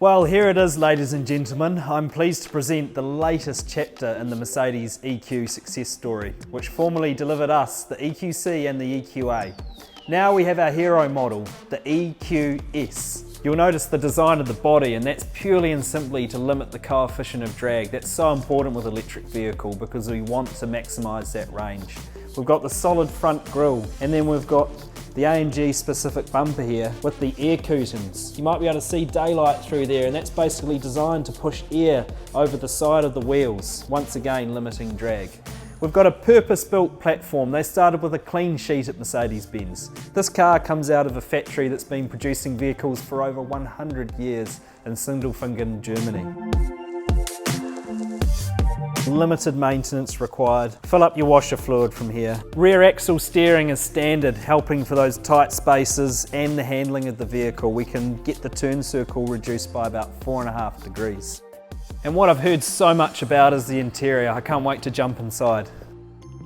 Well, here it is, ladies and gentlemen. I'm pleased to present the latest chapter in the Mercedes EQ success story, which formerly delivered us the EQC and the EQA. Now we have our hero model, the EQS. You'll notice the design of the body, and that's purely and simply to limit the coefficient of drag. That's so important with electric vehicle because we want to maximise that range. We've got the solid front grille, and then we've got the AMG specific bumper here with the air curtains. You might be able to see daylight through there, and that's basically designed to push air over the side of the wheels, once again limiting drag. We've got a purpose-built platform. They started with a clean sheet at Mercedes-Benz. This car comes out of a factory that's been producing vehicles for over 100 years in Sindelfingen, Germany. Limited maintenance required. Fill up your washer fluid from here. Rear axle steering is standard, helping for those tight spaces and the handling of the vehicle. We can get the turn circle reduced by about 4.5 degrees. And what I've heard so much about is the interior. I can't wait to jump inside.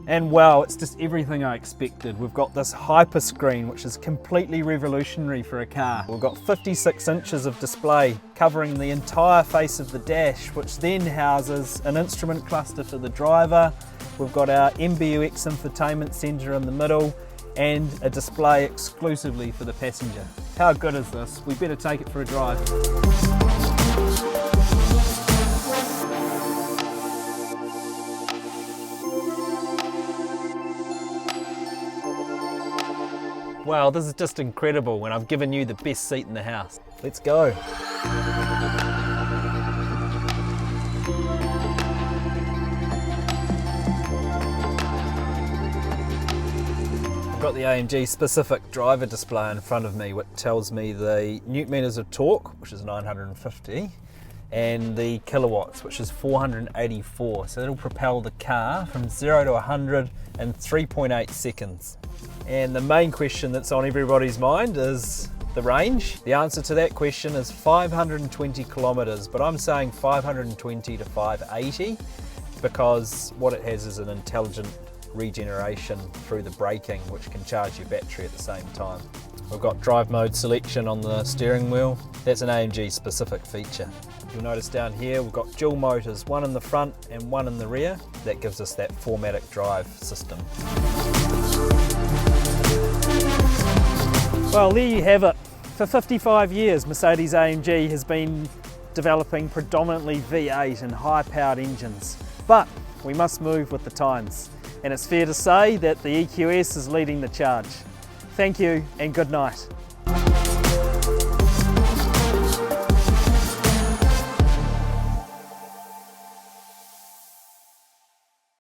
And wow, it's just everything I expected. We've got this hyper screen, which is completely revolutionary for a car. We've got 56 inches of display covering the entire face of the dash, which then houses an instrument cluster for the driver. We've got our MBUX infotainment centre in the middle and a display exclusively for the passenger. How good is this? We better take it for a drive. Wow, this is just incredible, and I've given you the best seat in the house. Let's go. I've got the AMG specific driver display in front of me, which tells me the newton meters of torque, which is 950, and the kilowatts, which is 484. So it'll propel the car from 0 to 100 in 3.8 seconds. And the main question that's on everybody's mind is the range. The answer to that question is 520 kilometers, but I'm saying 520 to 580 because what it has is an intelligent regeneration through the braking, which can charge your battery at the same time. We've got drive mode selection on the steering wheel. That's an AMG specific feature. You'll notice down here we've got dual motors, one in the front and one in the rear. That gives us that 4MATIC drive system. Well, there you have it. For 55 years, Mercedes-AMG has been developing predominantly V8 and high-powered engines. But we must move with the times. And it's fair to say that the EQS is leading the charge. Thank you and good night.